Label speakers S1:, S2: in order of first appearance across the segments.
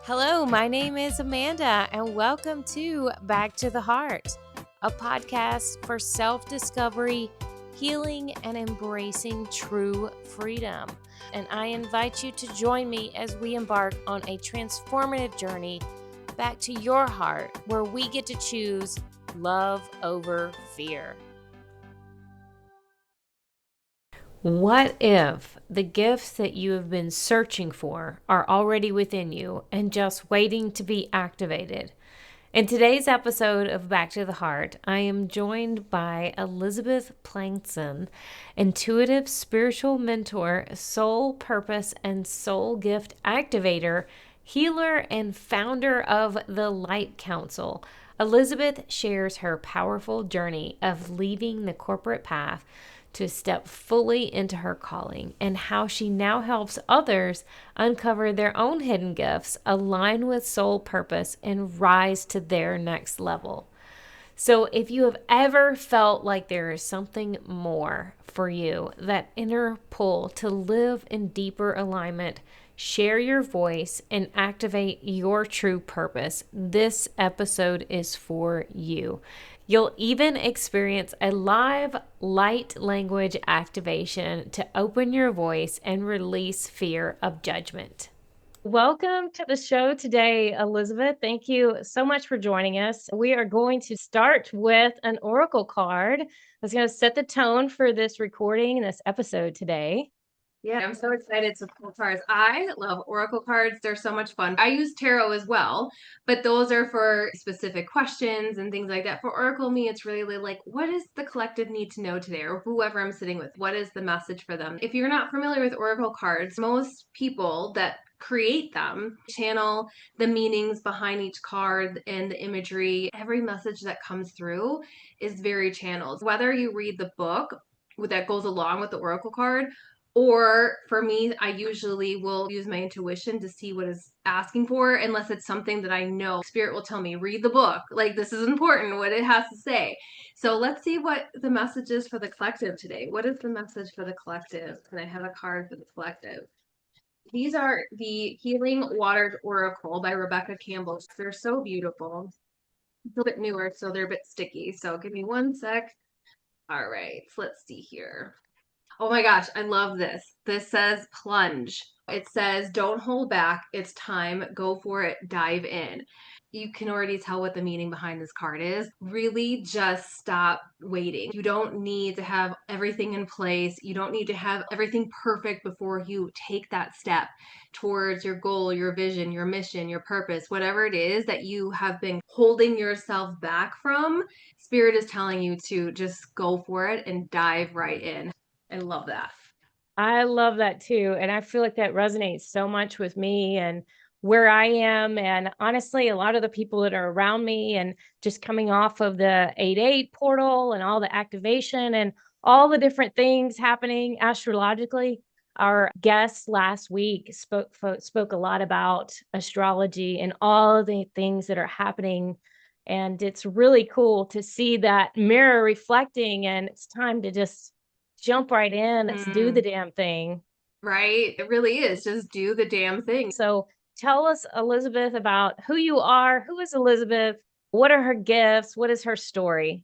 S1: Hello, my name is Amanda, and welcome to Back to the Heart, a podcast for self discovery, healing, and embracing true freedom. And I invite you to join me as we embark on a transformative journey back to your heart, where we get to choose love over fear. What if the gifts that you have been searching for are already within you and just waiting to be activated? In today's episode of Back to the Heart, I am joined by Elizabeth Plancon, intuitive spiritual mentor, soul purpose and soul gift activator, healer, and founder of the Light Council. Elizabeth shares her powerful journey of leaving the corporate path to step fully into her calling and how she now helps others uncover their own hidden gifts, align with soul purpose, and rise to their next level. So if you have ever felt like there is something more for you, that inner pull to live in deeper alignment, share your voice, and activate your true purpose, this episode is for you. You'll even experience a live light language activation to open your voice and release fear of judgment. Welcome to the show today, Elizabeth. Thank you so much for joining us. We are going to start with an oracle card that's going to set the tone for this recording and this episode today.
S2: Yeah, I'm so excited to pull cards. I love oracle cards. They're so much fun. I use tarot as well, but those are for specific questions and things like that. For oracle me, it's really like, what does the collective need to know today, or whoever I'm sitting with? What is the message for them? If you're not familiar with oracle cards, most people that create them channel the meanings behind each card and the imagery. Every message that comes through is very channeled. Whether you read the book that goes along with the oracle card, or for me, I usually will use my intuition to see what is asking for, unless it's something that I know Spirit will tell me, read the book. Like, this is important, what it has to say. So let's see what the message is for the collective today. What is the message for the collective? Can I have a card for the collective? These are the Healing Watered Oracle by Rebecca Campbell. They're so beautiful. It's a little bit newer, so they're a bit sticky. So give me one sec. All right, so let's see here. Oh my gosh, I love this. This says plunge. It says, don't hold back. It's time. Go for it. Dive in. You can already tell what the meaning behind this card is. Really just stop waiting. You don't need to have everything in place. You don't need to have everything perfect before you take that step towards your goal, your vision, your mission, your purpose, whatever it is that you have been holding yourself back from. Spirit is telling you to just go for it and dive right in. I love that.
S1: I love that too. And I feel like that resonates so much with me and where I am. And honestly, a lot of the people that are around me and just coming off of the 8-8 portal and all the activation and all the different things happening astrologically. Our guest last week spoke a lot about astrology and all of the things that are happening. And it's really cool to see that mirror reflecting, and it's time to just jump right in. Let's do the damn thing.
S2: Right? It really is. Just do the damn thing.
S1: So tell us, Elizabeth, about who you are. Who is Elizabeth? What are her gifts? What is her story?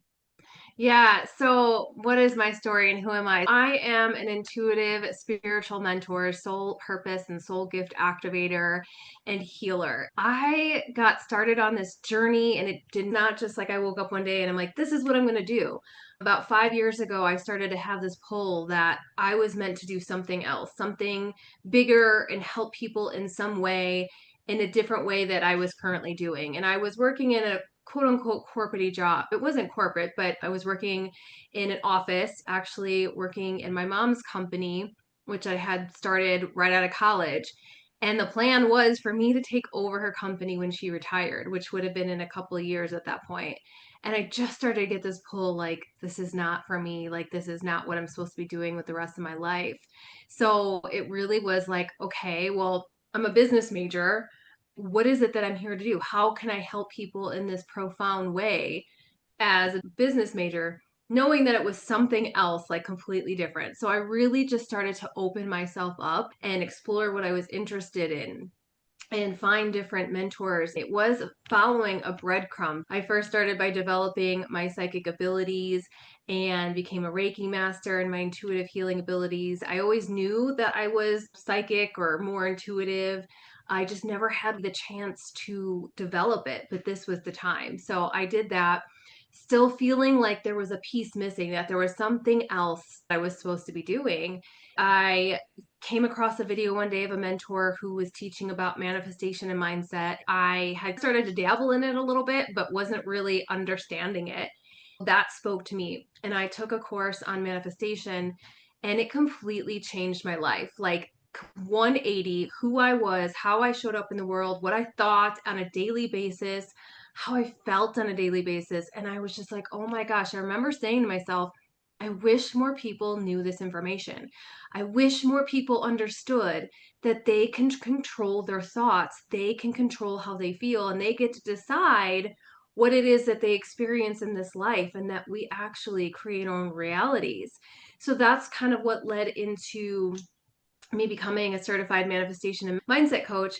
S2: Yeah. So, what is my story and who am I? I am an intuitive spiritual mentor, soul purpose and soul gift activator and healer. I got started on this journey, and it did not just like I woke up one day and I'm like, this is what I'm going to do. About 5 years ago, I started to have this pull that I was meant to do something else, something bigger, and help people in some way, in a different way that I was currently doing. And I was working in a quote unquote corporate job. It wasn't corporate, but I was working in an office, actually working in my mom's company, which I had started right out of college. And the plan was for me to take over her company when she retired, which would have been in a couple of years at that point. And I just started to get this pull, like, this is not for me. Like, this is not what I'm supposed to be doing with the rest of my life. So it really was like, okay, well, I'm a business major. What is it that I'm here to do? How can I help people in this profound way as a business major, knowing that it was something else, like completely different? So I really just started to open myself up and explore what I was interested in. and find different mentors. It was following a breadcrumb. I first started by developing my psychic abilities and became a Reiki master and my intuitive healing abilities. I always knew that I was psychic or more intuitive. I just never had the chance to develop it, but this was the time. So I did that, still feeling like there was a piece missing, that there was something else I was supposed to be doing. I came across a video one day of a mentor who was teaching about manifestation and mindset. I had started to dabble in it a little bit, but wasn't really understanding it. That spoke to me. And I took a course on manifestation and it completely changed my life. Like 180, who I was, how I showed up in the world, what I thought on a daily basis, how I felt on a daily basis. And I was just like, oh my gosh, I remember saying to myself, I wish more people knew this information. I wish more people understood that they can control their thoughts, they can control how they feel, and they get to decide what it is that they experience in this life, and that we actually create our own realities. So that's kind of what led into me becoming a certified manifestation and mindset coach.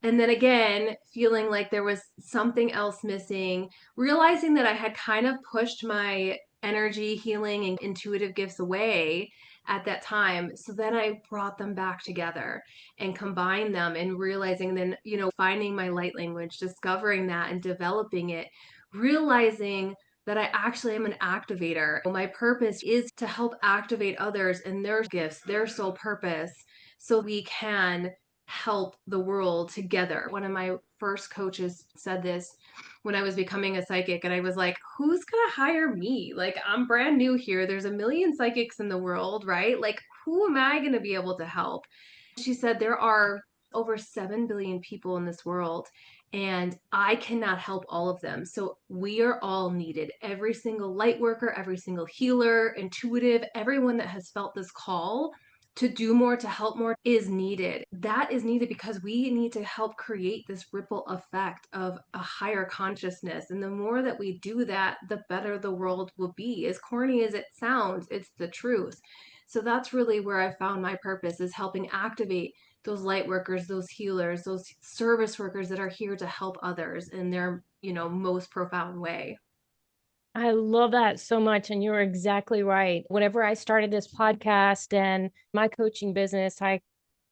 S2: And then again, feeling like there was something else missing, realizing that I had kind of pushed my energy, healing, and intuitive gifts away at that time. So then I brought them back together and combined them, and realizing then, finding my light language, discovering that and developing it, realizing that I actually am an activator. My purpose is to help activate others and their gifts, their soul purpose, so we can help the world together. One of my first coaches said this when I was becoming a psychic, and I was like, who's going to hire me? Like, I'm brand new here. There's a million psychics in the world, right? Like, who am I going to be able to help? She said, there are over 7 billion people in this world, and I cannot help all of them. So we are all needed. Every single light worker, every single healer, intuitive, everyone that has felt this call to do more, to help more, is needed. That is needed because we need to help create this ripple effect of a higher consciousness. And the more that we do that, the better the world will be. As corny as it sounds, it's the truth. So that's really where I found my purpose, is helping activate those light workers, those healers, those service workers that are here to help others in their, most profound way.
S1: I love that so much. And you're exactly right. Whenever I started this podcast and my coaching business, I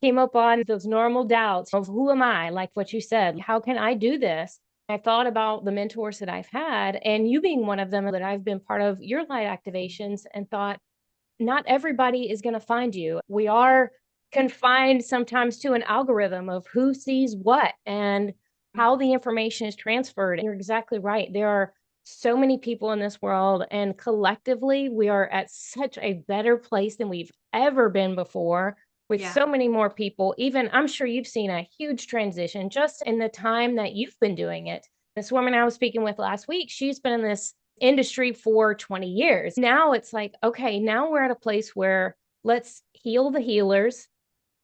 S1: came up on those normal doubts of who am I? Like what you said, how can I do this? I thought about the mentors that I've had, and you being one of them, that I've been part of your light activations, and thought, not everybody is going to find you. We are confined sometimes to an algorithm of who sees what and how the information is transferred. And you're exactly right. There are so many people in this world, and collectively, we are at such a better place than we've ever been before, with
S2: Yeah.
S1: so many more people. Even I'm sure you've seen a huge transition just in the time that you've been doing it. This woman I was speaking with last week, she's been in this industry for 20 years. Now it's like, okay, now we're at a place where let's heal the healers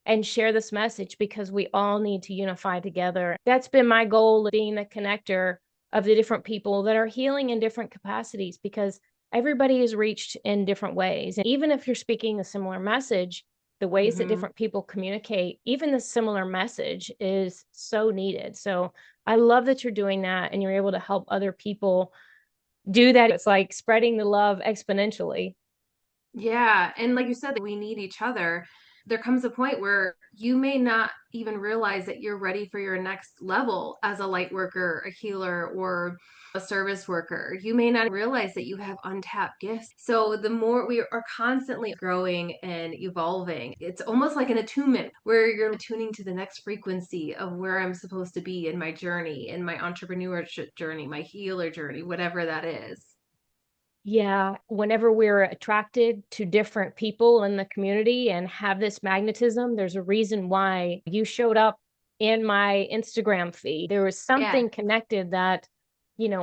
S1: and share this message, because we all need to unify together. That's been my goal, of being the connector of the different people that are healing in different capacities, because everybody is reached in different ways. And even if you're speaking a similar message, the ways that
S2: Mm-hmm.
S1: different people communicate, even the similar message, is so needed. So I love that you're doing that and you're able to help other people do that. It's like spreading the love exponentially.
S2: Yeah. And like you said, we need each other. There comes a point where you may not even realize that you're ready for your next level as a light worker, a healer, or a service worker. You may not realize that you have untapped gifts. So the more we are constantly growing and evolving, it's almost like an attunement where you're tuning to the next frequency of where I'm supposed to be in my journey, in my entrepreneurship journey, my healer journey, whatever that is.
S1: Yeah, whenever we're attracted to different people in the community and have this magnetism, there's a reason why you showed up in my Instagram feed. There was
S2: Yeah.
S1: something connected that,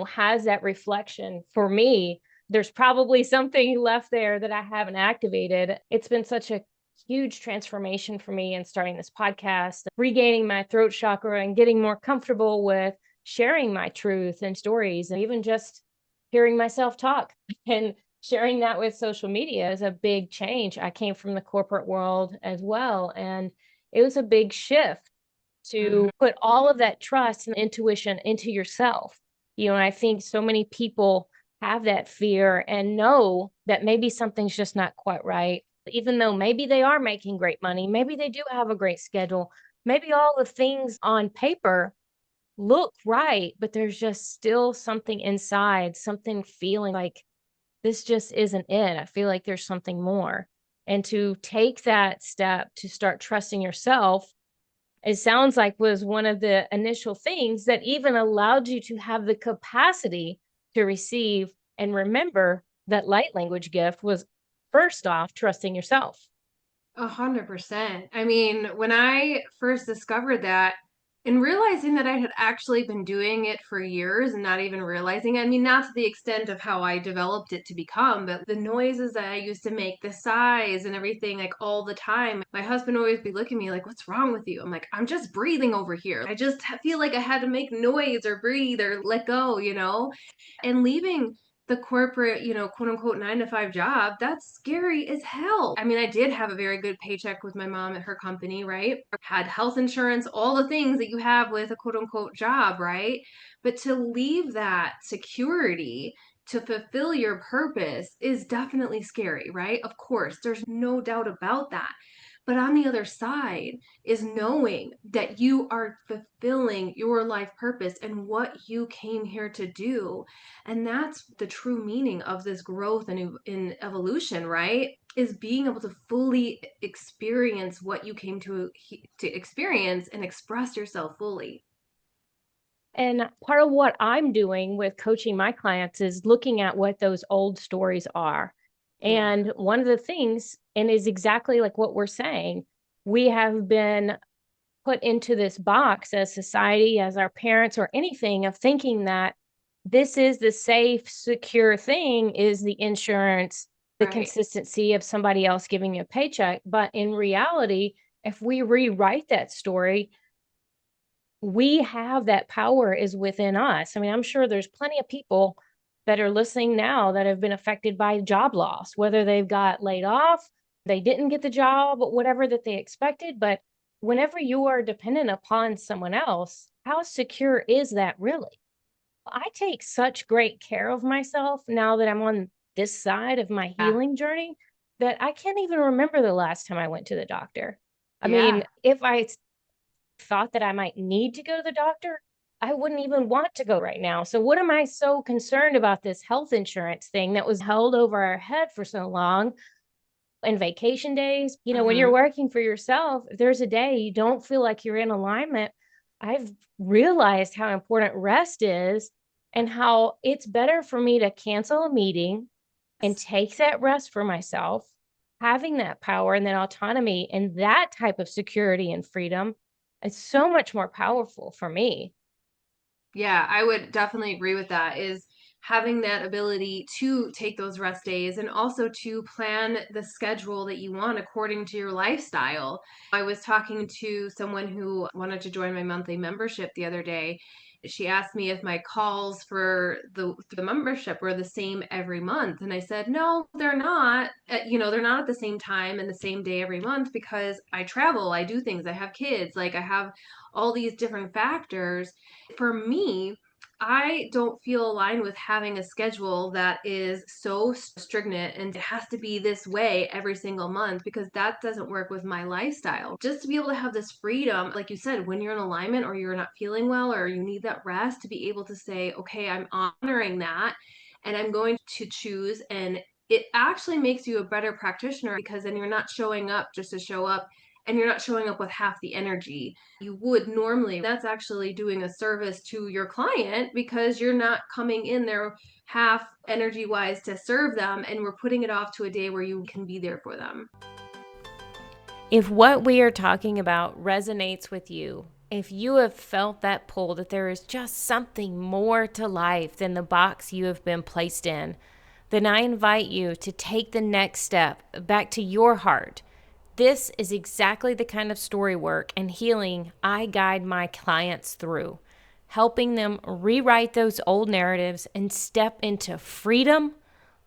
S1: has that reflection. For me, there's probably something left there that I haven't activated. It's been such a huge transformation for me in starting this podcast, regaining my throat chakra and getting more comfortable with sharing my truth and stories, and even just hearing myself talk and sharing that with social media is a big change. I came from the corporate world as well, and it was a big shift to put all of that trust and intuition into yourself. And I think so many people have that fear and know that maybe something's just not quite right, even though maybe they are making great money, maybe they do have a great schedule, maybe all the things on paper look right, but there's just still something inside, something feeling like this just isn't it. I feel like there's something more. And to take that step to start trusting yourself, it sounds like was one of the initial things that even allowed you to have the capacity to receive and remember that light language gift was first off trusting yourself.
S2: 100%. I mean, when I first discovered that and realizing that I had actually been doing it for years and not even realizing, I mean, not to the extent of how I developed it to become, but the noises that I used to make, the sighs and everything, like all the time. My husband would always be looking at me like, what's wrong with you? I'm like, I'm just breathing over here. I just feel like I had to make noise or breathe or let go, and leaving the corporate, quote unquote 9 to 5 job, that's scary as hell. I mean, I did have a very good paycheck with my mom at her company, right? Had health insurance, all the things that you have with a quote unquote job, right? But to leave that security to fulfill your purpose is definitely scary, right? Of course, there's no doubt about that. But on the other side is knowing that you are fulfilling your life purpose and what you came here to do. And that's the true meaning of this growth and in evolution, right? Is being able to fully experience what you came to experience and express yourself fully.
S1: And part of what I'm doing with coaching my clients is looking at what those old stories are.
S2: Yeah.
S1: And one of the things, and is exactly like what we're saying, we have been put into this box as society, as our parents, or anything of thinking that this is the safe, secure thing is the insurance, the
S2: Right.
S1: consistency of somebody else giving you a paycheck. But in reality, if we rewrite that story, we have that power is within us. I mean, I'm sure there's plenty of people that are listening now that have been affected by job loss, whether they've got laid off, they didn't get the job, whatever that they expected. But whenever you are dependent upon someone else, how secure is that really? I take such great care of myself now that I'm on this side of my
S2: Yeah.
S1: healing journey that I can't even remember the last time I went to the doctor. I mean,
S2: Yeah.
S1: if I thought that I might need to go to the doctor, I wouldn't even want to go right now. So, what am I so concerned about this health insurance thing that was held over our head for so long? And vacation days, when you're
S2: Hmm.
S1: working for yourself, if there's a day you don't feel like you're in alignment, I've realized how important rest is and how it's better for me to cancel a meeting and take that rest for myself, having that power and that autonomy and that type of security and freedom is so much more powerful for me.
S2: Yeah, I would definitely agree with that. Is having that ability to take those rest days and also to plan the schedule that you want according to your lifestyle. I was talking to someone who wanted to join my monthly membership the other day. She asked me if my calls for the membership were the same every month, and I said no, they're not. They're not at the same time and the same day every month because I travel, I do things, I have kids, like I have all these different factors. For me, I don't feel aligned with having a schedule that is so stringent and it has to be this way every single month because that doesn't work with my lifestyle. Just to be able to have this freedom, like you said, when you're in alignment or you're not feeling well or you need that rest, to be able to say, okay, I'm honoring that and I'm going to choose. And it actually makes you a better practitioner because then you're not showing up just to show up and you're not showing up with half the energy you would normally. That's actually doing a service to your client because you're not coming in there half energy wise to serve them, and we're putting it off to a day where you can be there for them.
S1: If what we are talking about resonates with you, if you have felt that pull that there is just something more to life than the box you have been placed in, then I invite you to take the next step back to your heart. This is exactly the kind of story work and healing I guide my clients through, helping them rewrite those old narratives and step into freedom,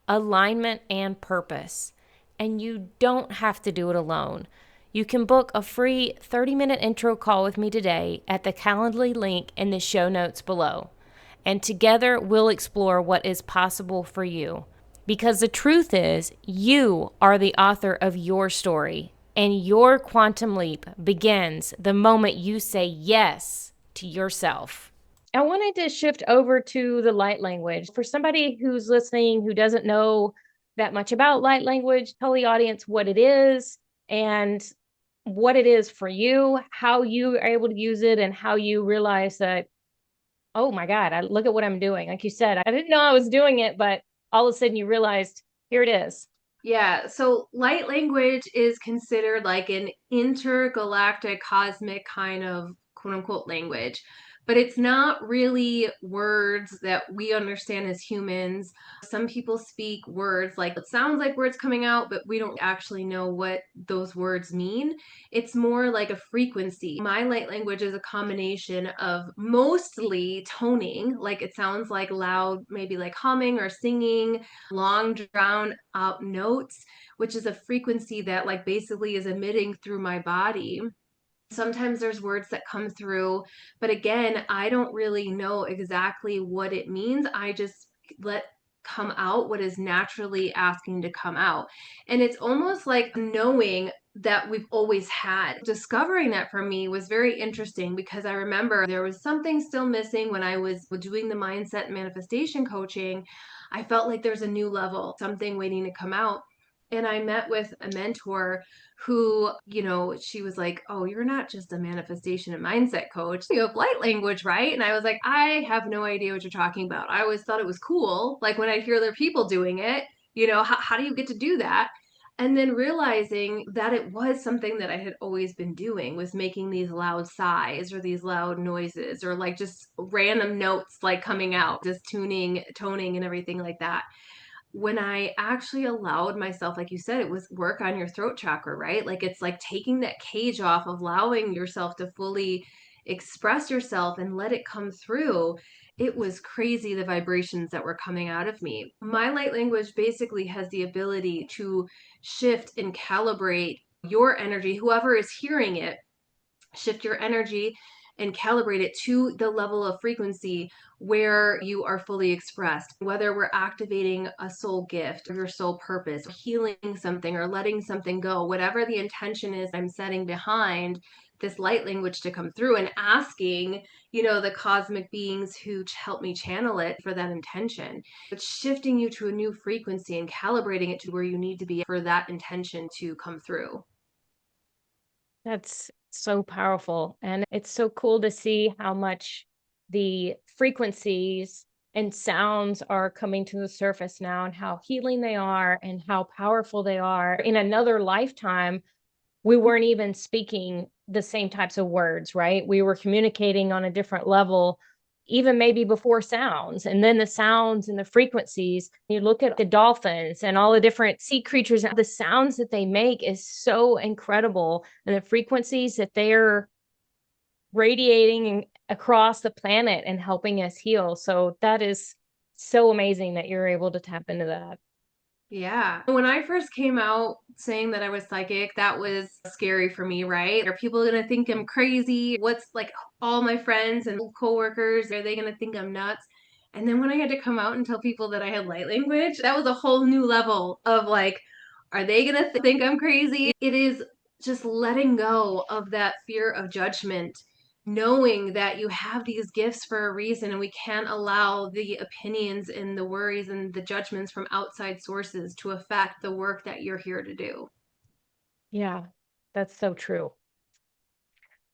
S1: alignment, and purpose. And you don't have to do it alone. You can book a free 30-minute intro call with me today at the Calendly link in the show notes below. And together we'll explore what is possible for you. Because the truth is, you are the author of your story, and your quantum leap begins the moment you say yes to yourself. I wanted to shift over to the light language. For somebody who's listening who doesn't know that much about light language, tell the audience what it is and what it is for you, how you are able to use it, and how you realize that, oh my God, look at what I'm doing. Like you said, I didn't know I was doing it, but all of a sudden you realized, here it is.
S2: Yeah, so light language is considered like an intergalactic cosmic kind of quote unquote language, but it's not really words that we understand as humans. Some people speak words like it sounds like words coming out, but we don't actually know what those words mean. It's more like a frequency. My light language is a combination of mostly toning, like it sounds like loud, maybe like humming or singing, long drawn out notes, which is a frequency that like basically is emitting through my body. Sometimes there's words that come through, but again, I don't really know exactly what it means. I just let come out what is naturally asking to come out. And it's almost like knowing that we've always had. Discovering that for me was very interesting because I remember there was something still missing when I was doing the mindset and manifestation coaching. I felt like there's a new level, something waiting to come out. And I met with a mentor who, she was like, "Oh, you're not just a manifestation and mindset coach. You have light language, right?" And I was like, "I have no idea what you're talking about. I always thought it was cool. Like when I hear other people doing it, how do you get to do that?" And then realizing that it was something that I had always been doing, was making these loud sighs or these loud noises or like just random notes like coming out, just toning and everything like that. When I actually allowed myself, like you said, it was work on your throat chakra, right? Like it's like taking that cage off, of allowing yourself to fully express yourself and let it come through. It was crazy the vibrations that were coming out of me. My light language basically has the ability to shift and calibrate your energy, whoever is hearing it, shift your energy and calibrate it to the level of frequency where you are fully expressed. Whether we're activating a soul gift or your soul purpose, or healing something or letting something go, whatever the intention is I'm setting behind this light language to come through, and asking, the cosmic beings who help me channel it for that intention. It's shifting you to a new frequency and calibrating it to where you need to be for that intention to come through.
S1: That's so powerful. And it's so cool to see how much the frequencies and sounds are coming to the surface now, and how healing they are and how powerful they are. In another lifetime, we weren't even speaking the same types of words, right? We were communicating on a different level, even maybe before sounds. And then the sounds and the frequencies, you look at the dolphins and all the different sea creatures, the sounds that they make is so incredible. And the frequencies that they're radiating across the planet and helping us heal. So that is so amazing that you're able to tap into that.
S2: Yeah. When I first came out saying that I was psychic, that was scary for me, right? Are people going to think I'm crazy? What's like all my friends and coworkers, are they going to think I'm nuts? And then when I had to come out and tell people that I had light language, that was a whole new level of like, are they going to think I'm crazy? It is just letting go of that fear of judgment, knowing that you have these gifts for a reason, and we can't allow the opinions and the worries and the judgments from outside sources to affect the work that you're here to do.
S1: Yeah, that's so true.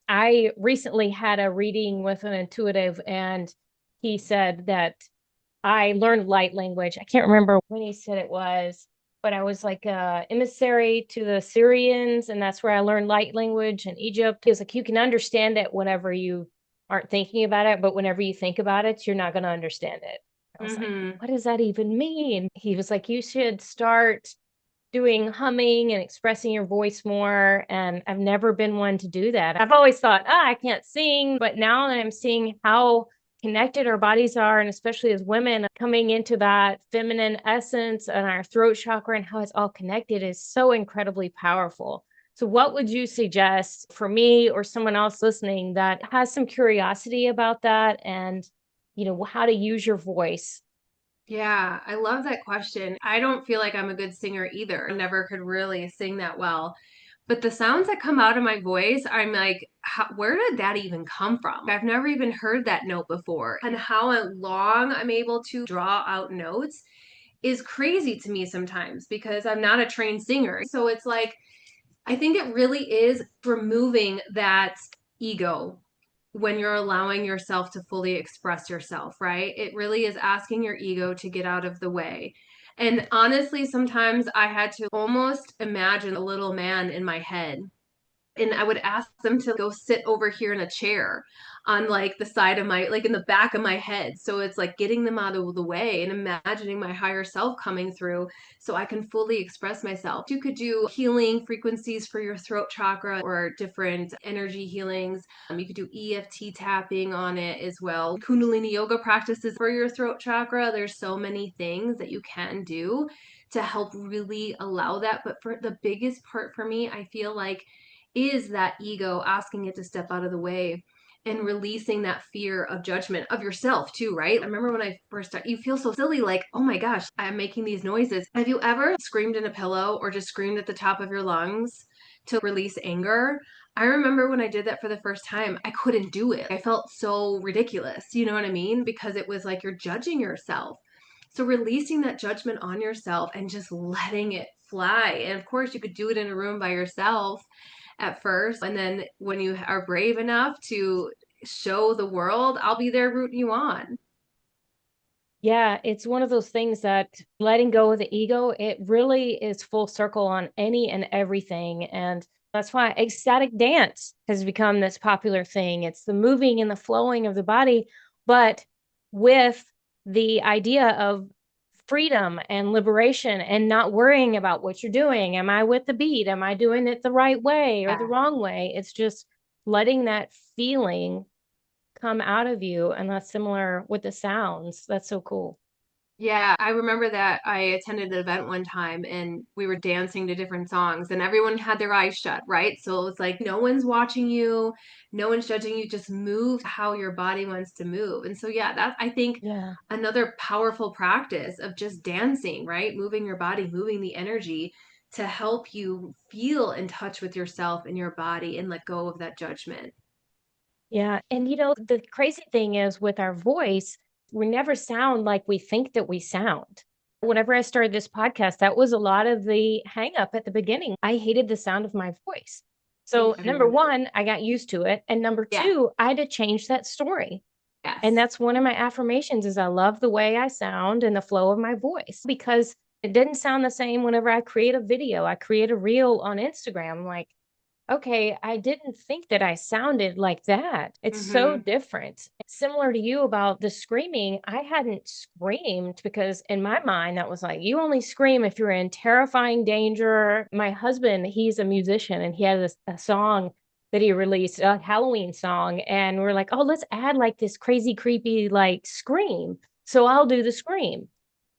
S1: I recently had a reading with an intuitive, and he said that I learned light language. I can't remember when he said it was, but I was like a emissary to the Syrians, and that's where I learned light language in Egypt. He was like, you can understand it whenever you aren't thinking about it, but whenever you think about it, you're not going to understand it. I was like,
S2: Mm-hmm.
S1: what does that even mean? He was like, you should start doing humming and expressing your voice more. And I've never been one to do that. I've always thought, I can't sing. But now that I'm seeing how connected our bodies are, and especially as women, coming into that feminine essence and our throat chakra and how it's all connected is so incredibly powerful. So, what would you suggest for me or someone else listening that has some curiosity about that and, how to use your voice?
S2: Yeah, I love that question. I don't feel like I'm a good singer either. I never could really sing that well. But the sounds that come out of my voice, I'm like, where did that even come from? I've never even heard that note before. And how long I'm able to draw out notes is crazy to me sometimes because I'm not a trained singer. So it's like, I think it really is removing that ego when you're allowing yourself to fully express yourself, right? It really is asking your ego to get out of the way. And honestly, sometimes I had to almost imagine a little man in my head, and I would ask them to go sit over here in a chair on like the side of my, like in the back of my head. So it's like getting them out of the way and imagining my higher self coming through so I can fully express myself. You could do healing frequencies for your throat chakra or different energy healings. You could do EFT tapping on it as well. Kundalini yoga practices for your throat chakra. There's so many things that you can do to help really allow that. But for the biggest part for me, I feel like is that ego asking it to step out of the way and releasing that fear of judgment of yourself too, right? I remember when I first started, you feel so silly, like, oh my gosh, I'm making these noises. Have you ever screamed in a pillow or just screamed at the top of your lungs to release anger? I remember when I did that for the first time, I couldn't do it. I felt so ridiculous, you know what I mean? Because it was like you're judging yourself. So releasing that judgment on yourself and just letting it fly. And of course, you could do it in a room by yourself at first. And then when you are brave enough to show the world, I'll be there rooting you on.
S1: Yeah, it's one of those things that letting go of the ego, it really is full circle on any and everything. And that's why ecstatic dance has become this popular thing. It's the moving and the flowing of the body, but with the idea of freedom and liberation and not worrying about what you're doing. Am I with the beat? Am I doing it the right way or the
S2: Yeah.
S1: wrong way? It's just letting that feeling come out of you. And that's similar with the sounds. That's so cool.
S2: Yeah, I remember that I attended an event one time and we were dancing to different songs and everyone had their eyes shut, right? So it was like no one's watching you, no one's judging you, just move how your body wants to move. And so yeah, that's I think
S1: Yeah.
S2: another powerful practice of just dancing, right? Moving your body, moving the energy to help you feel in touch with yourself and your body and let go of that judgment.
S1: Yeah. And the crazy thing is with our voice, we never sound like we think that we sound. Whenever I started this podcast, that was a lot of the hang up at the beginning. I hated the sound of my voice.
S2: I think
S1: So, number
S2: everyone does.
S1: one, I got used to it. And number
S2: Yeah.
S1: two, I had to change that story. And
S2: Yes.
S1: that's one of my affirmations is I love the way I sound and the flow of my voice because it didn't sound the same whenever I create a video. I create a reel on Instagram. Like, okay, I didn't think that I sounded like that. It's so
S2: Mm-hmm.
S1: different. Similar to you about the screaming, I hadn't screamed because in my mind, that was like, you only scream if you're in terrifying danger. My husband, he's a musician and he has a song that he released, a Halloween song. And we're like, oh, let's add like this crazy, creepy, like scream. So I'll do the scream.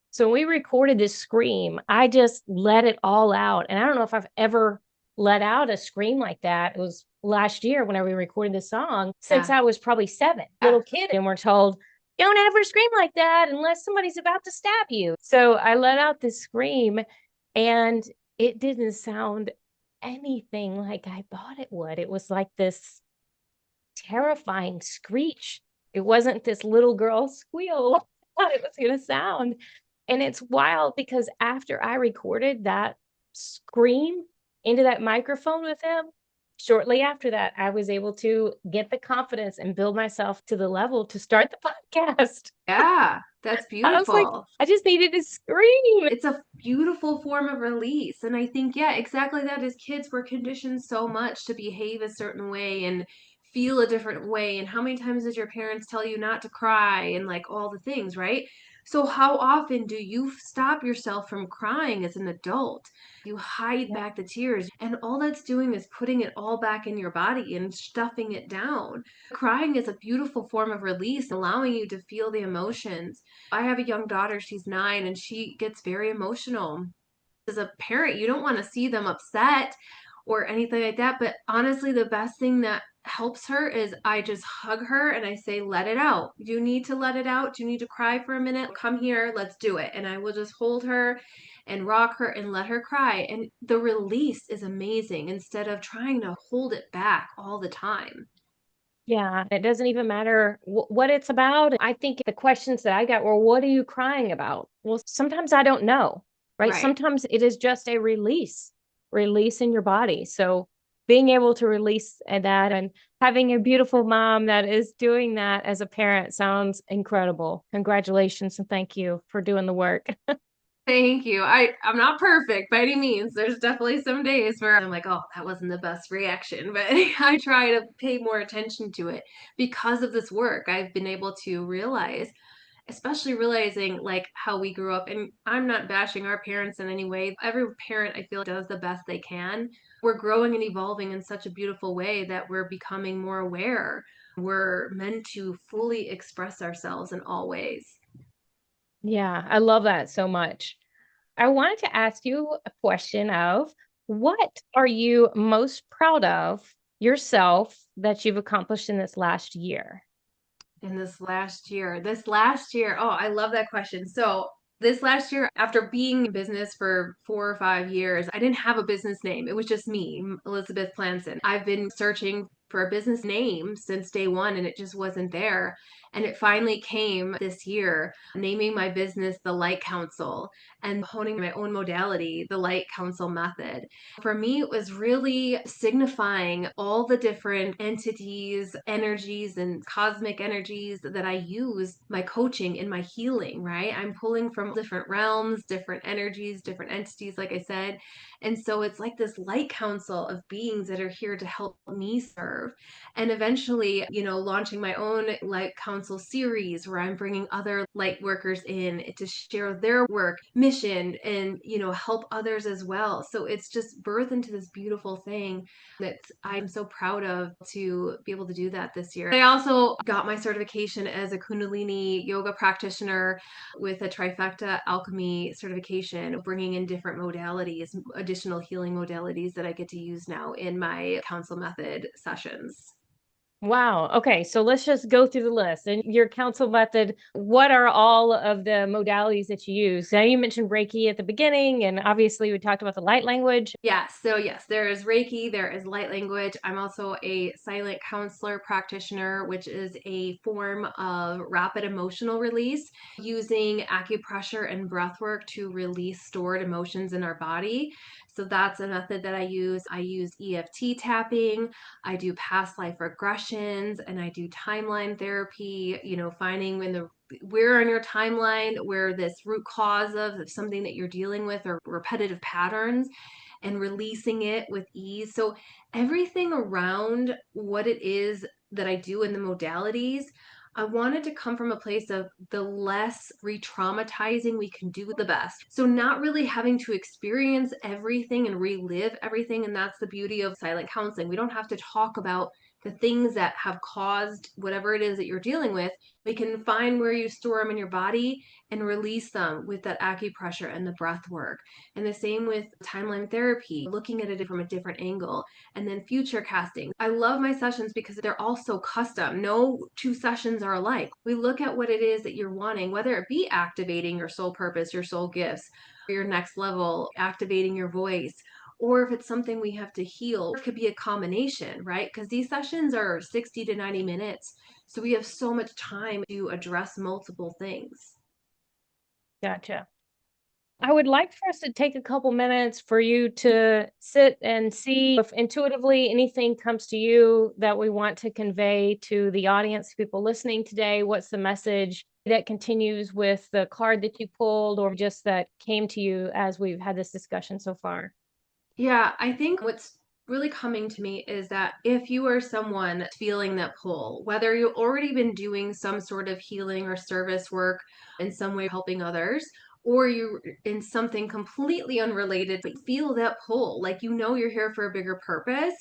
S1: So we recorded this scream. I just let it all out. And I don't know if I've ever let out a scream like that. It was last year when we recorded the song since
S2: Yeah.
S1: I was probably seven,
S2: Yeah.
S1: little kid. And we're told, don't ever scream like that unless somebody's about to stab you. So I let out this scream and it didn't sound anything like I thought it would. It was like this terrifying screech. It wasn't this little girl squeal I thought it was going to sound. And it's wild because after I recorded that scream into that microphone with him, shortly after that, I was able to get the confidence and build myself to the level to start the podcast.
S2: Yeah. That's
S1: I was like,
S2: beautiful.
S1: I just needed to scream.
S2: It's a beautiful form of release. And I think, yeah, exactly that. As kids, we're conditioned so much to behave a certain way and feel a different way. And how many times does your parents tell you not to cry and like all the things, right? So, how often do you stop yourself from crying as an adult? You hide
S1: Yeah.
S2: back the tears, and all that's doing is putting it all back in your body and stuffing it down. Crying is a beautiful form of release, allowing you to feel the emotions. I have a young daughter, she's 9, and she gets very emotional. As a parent, you don't want to see them upset or anything like that. But honestly, the best thing that helps her is I just hug her and I say, let it out. You need to let it out. Do you need to cry for a minute? Come here, let's do it. And I will just hold her and rock her and let her cry. And the release is amazing instead of trying to hold it back all the time.
S1: Yeah, it doesn't even matter what it's about. I think the questions that I got were, what are you crying about? Well, sometimes I don't know, right?
S2: Right.
S1: Sometimes it is just a release in your body. So being able to release that and having a beautiful mom that is doing that as a parent sounds incredible. Congratulations and thank you for doing the work.
S2: Thank you. I'm not perfect by any means. There's definitely some days where I'm like, oh, that wasn't the best reaction, but I try to pay more attention to it because of this work. I've been able to realize, especially realizing like how we grew up, and I'm not bashing our parents in any way. Every parent I feel does the best they can. We're growing and evolving in such a beautiful way that we're becoming more aware. We're meant to fully express ourselves in all ways.
S1: Yeah, I love that so much. I wanted to ask you a question of what are you most proud of yourself that you've accomplished in this last year?
S2: In this last year, oh, I love that question. So this last year, after being in business for 4 or 5 years, I didn't have a business name. It was just me, Elizabeth Plancon. I've been searching for a business name since day one and it just wasn't there. And it finally came this year, naming my business the Light Council and honing my own modality, the Light Council method. For me, it was really signifying all the different entities, energies, and cosmic energies that I use my coaching and my healing, right? I'm pulling from different realms, different energies, different entities, like I said. And so it's like this light council of beings that are here to help me serve. And eventually, launching my own light council series where I'm bringing other light workers in to share their work, mission, and, help others as well. So it's just birth into this beautiful thing that I'm so proud of to be able to do that this year. I also got my certification as a Kundalini yoga practitioner with a trifecta alchemy certification, bringing in different modalities, additional healing modalities that I get to use now in my council method sessions.
S1: Wow. Okay. So let's just go through the list. And your council method, what are all of the modalities that you use? Now, you mentioned Reiki at the beginning, and obviously we talked about the light language.
S2: Yes. So, yes, there is Reiki, there is light language. I'm also a silent counselor practitioner, which is a form of rapid emotional release using acupressure and breath work to release stored emotions in our body. So, that's a method that I use. I use EFT tapping, I do past life regressions, and I do timeline therapy, finding when where on your timeline where this root cause of something that you're dealing with or repetitive patterns and releasing it with ease. So everything around what it is that I do in the modalities, I wanted to come from a place of the less re-traumatizing we can do, the best. So not really having to experience everything and relive everything. And that's the beauty of silent counseling. We don't have to talk about the things that have caused whatever it is that you're dealing with. We can find where you store them in your body and release them with that acupressure and the breath work. And the same with timeline therapy, looking at it from a different angle. And then future casting. I love my sessions because they're all so custom. No two sessions are alike. We look at what it is that you're wanting, whether it be activating your soul purpose, your soul gifts, your next level, activating your voice, or if it's something we have to heal. It could be a combination, right? Because these sessions are 60 to 90 minutes. So we have so much time to address multiple things.
S1: Gotcha. I would like for us to take a couple minutes for you to sit and see if intuitively anything comes to you that we want to convey to the audience, people listening today. What's the message that continues with the card that you pulled or just that came to you as we've had this discussion so far?
S2: Yeah, I think what's really coming to me is that if you are someone feeling that pull, whether you've already been doing some sort of healing or service work in some way helping others, or you're in something completely unrelated, but you feel that pull, like you're here for a bigger purpose,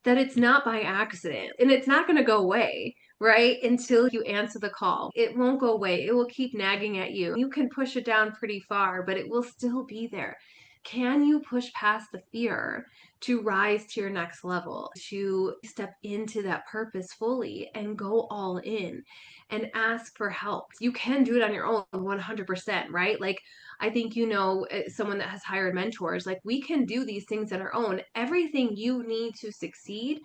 S2: that it's not by accident and it's not going to go away. Right until you answer the call. It won't go away. It will keep nagging at you. You can push it down pretty far, but it will still be there. Can you push past the fear to rise to your next level, to step into that purpose fully and go all in and ask for help? You can do it on your own 100%, right? Like, I think, someone that has hired mentors, like, we can do these things on our own. Everything you need to succeed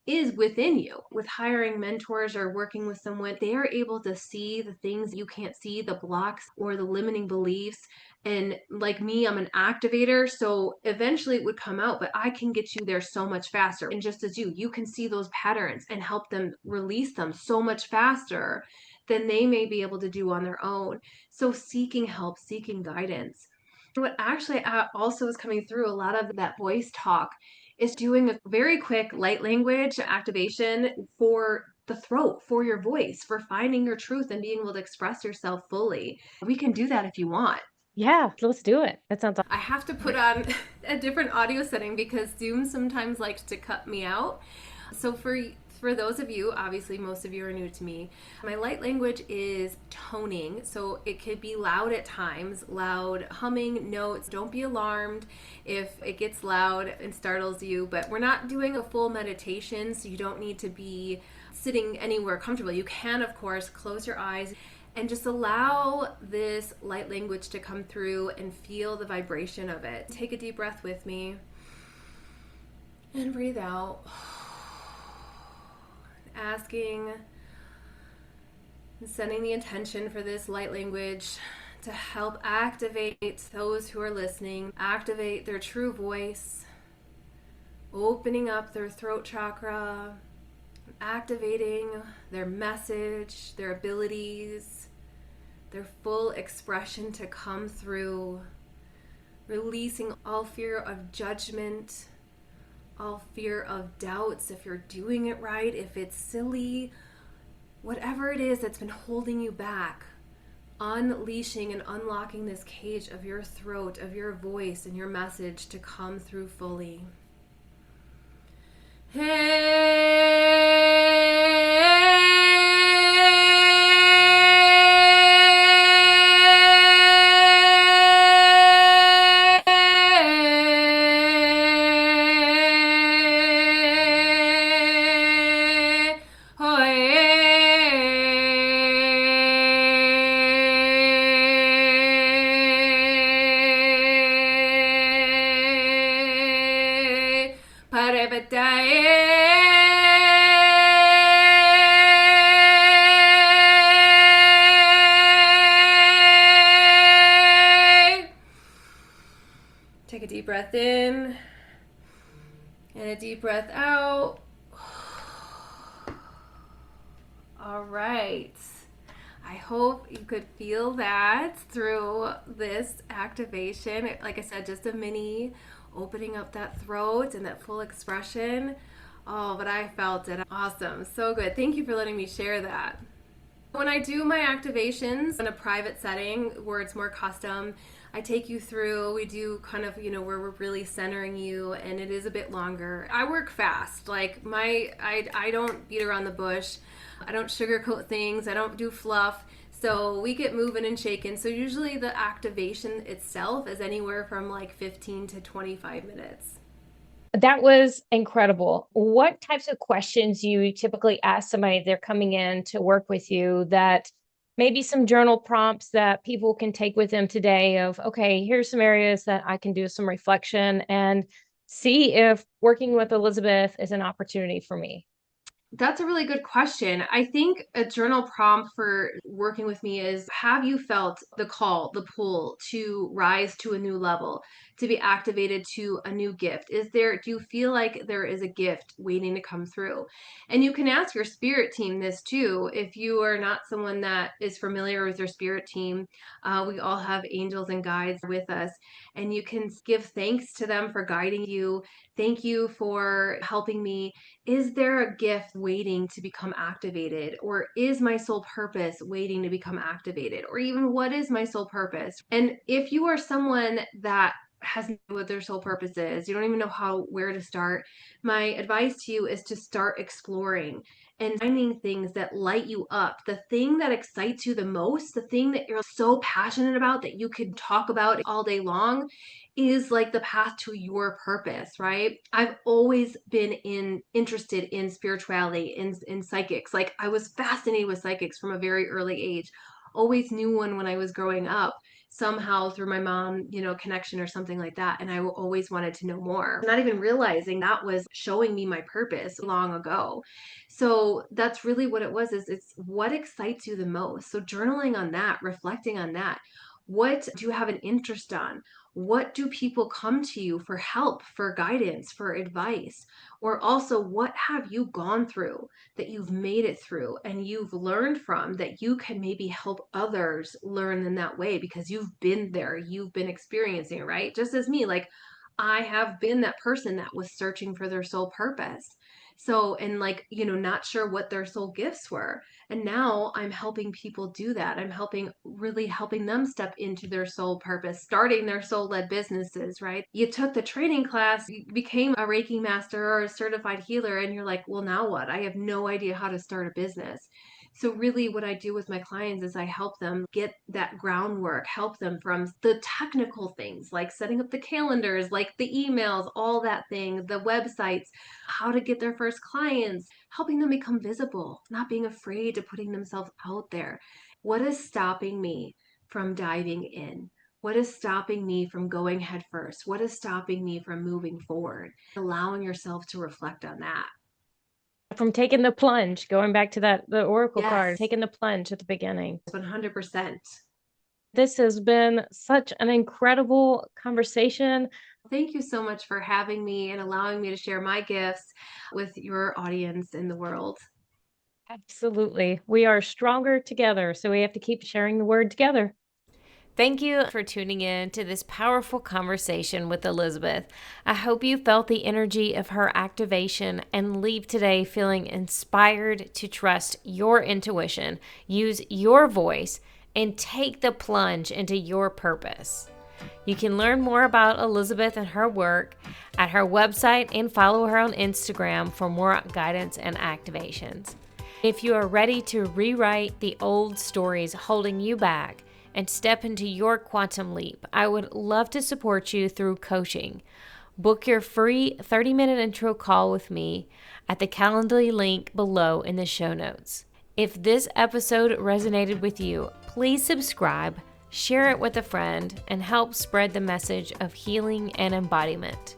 S2: is within you. With hiring mentors or working with someone, they are able to see the things you can't see, the blocks or the limiting beliefs. And like me, I'm an activator, so eventually it would come out, but I can get you there so much faster. And just as you can see those patterns and help them release them so much faster than they may be able to do on their own. So seeking help, seeking guidance. What actually also is coming through a lot of that voice talk is doing a very quick light language activation for the throat, for your voice, for finding your truth and being able to express yourself fully. We can do that if you want.
S1: Yeah, let's do it. That sounds
S2: I have to put on a different audio setting because Zoom sometimes likes to cut me out. So for those of you, obviously most of you are new to me, my light language is toning. So it could be loud at times, loud humming notes. Don't be alarmed if it gets loud and startles you, but we're not doing a full meditation, so you don't need to be sitting anywhere comfortable. You can, of course, close your eyes and just allow this light language to come through and feel the vibration of it. Take a deep breath with me and breathe out. Asking and sending the intention for this light language to help activate those who are listening, activate their true voice, opening up their throat chakra, activating their message, their abilities, their full expression to come through, releasing all fear of judgment, all fear of doubts, if you're doing it right, if it's silly, whatever it is that's been holding you back, unleashing and unlocking this cage of your throat, of your voice and your message to come through fully. Take a deep breath in and a deep breath out. All right. I hope you could feel that through this activation. Like I said, just a mini opening up that throat and that full expression. Oh, but I felt it. Awesome. So good. Thank you for letting me share that. When I do my activations in a private setting where it's more custom, I take you through, we do kind of, where we're really centering you, and it is a bit longer. I work fast. Like I don't beat around the bush. I don't sugarcoat things. I don't do fluff. So we get moving and shaking. So usually the activation itself is anywhere from like 15 to 25 minutes.
S1: That was incredible. What types of questions you typically ask somebody they're coming in to work with you, that maybe some journal prompts that people can take with them today of, okay, here's some areas that I can do some reflection and see if working with Elizabeth is an opportunity for me?
S2: That's a really good question. I think a journal prompt for working with me is, have you felt the call, the pull to rise to a new level, to be activated to a new gift? Do you feel like there is a gift waiting to come through? And you can ask your spirit team this too. If you are not someone that is familiar with your spirit team, we all have angels and guides with us, and you can give thanks to them for guiding you. Thank you for helping me. Is there a gift waiting to become activated? Or is my soul purpose waiting to become activated? Or even, what is my soul purpose? And if you are someone that has no idea what their soul purpose is, you don't even know where to start, my advice to you is to start exploring and finding things that light you up, the thing that excites you the most, the thing that you're so passionate about that you could talk about all day long is like the path to your purpose, right? I've always been interested in spirituality, in psychics. Like I was fascinated with psychics from a very early age. Always knew one when I was growing up, somehow through my mom, connection or something like that. And I always wanted to know more, not even realizing that was showing me my purpose long ago. So that's really what it was, is it's what excites you the most. So journaling on that, reflecting on that. What do you have an interest on? What do people come to you for help, for guidance, for advice? Or also, what have you gone through that you've made it through and you've learned from that you can maybe help others learn in that way because you've been there, you've been experiencing it, right? Just as me, like I have been that person that was searching for their soul purpose. So, and like, not sure what their soul gifts were. And now I'm helping people do that. I'm really helping them step into their soul purpose, starting their soul led businesses, right? You took the training class, you became a Reiki master or a certified healer, and you're like, well, now what? I have no idea how to start a business. So really what I do with my clients is I help them get that groundwork, help them from the technical things like setting up the calendars, like the emails, all that thing, the websites, how to get their first clients, helping them become visible, not being afraid to putting themselves out there. What is stopping me from diving in? What is stopping me from going head first? What is stopping me from moving forward? Allowing yourself to reflect on that.
S1: From taking the plunge, going back to the oracle card,
S2: Yes,
S1: taking the plunge at the beginning.
S2: 100%.
S1: This has been such an incredible conversation.
S2: Thank you so much for having me and allowing me to share my gifts with your audience in the world.
S1: Absolutely. We are stronger together, so we have to keep sharing the word together. Thank you for tuning in to this powerful conversation with Elizabeth. I hope you felt the energy of her activation and leave today feeling inspired to trust your intuition, use your voice, and take the plunge into your purpose. You can learn more about Elizabeth and her work at her website and follow her on Instagram for more guidance and activations. If you are ready to rewrite the old stories holding you back and step into your quantum leap, I would love to support you through coaching. Book your free 30-minute intro call with me at the Calendly link below in the show notes. If this episode resonated with you, please subscribe, share it with a friend, and help spread the message of healing and embodiment.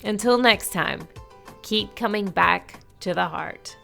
S1: Until next time, keep coming back to the heart.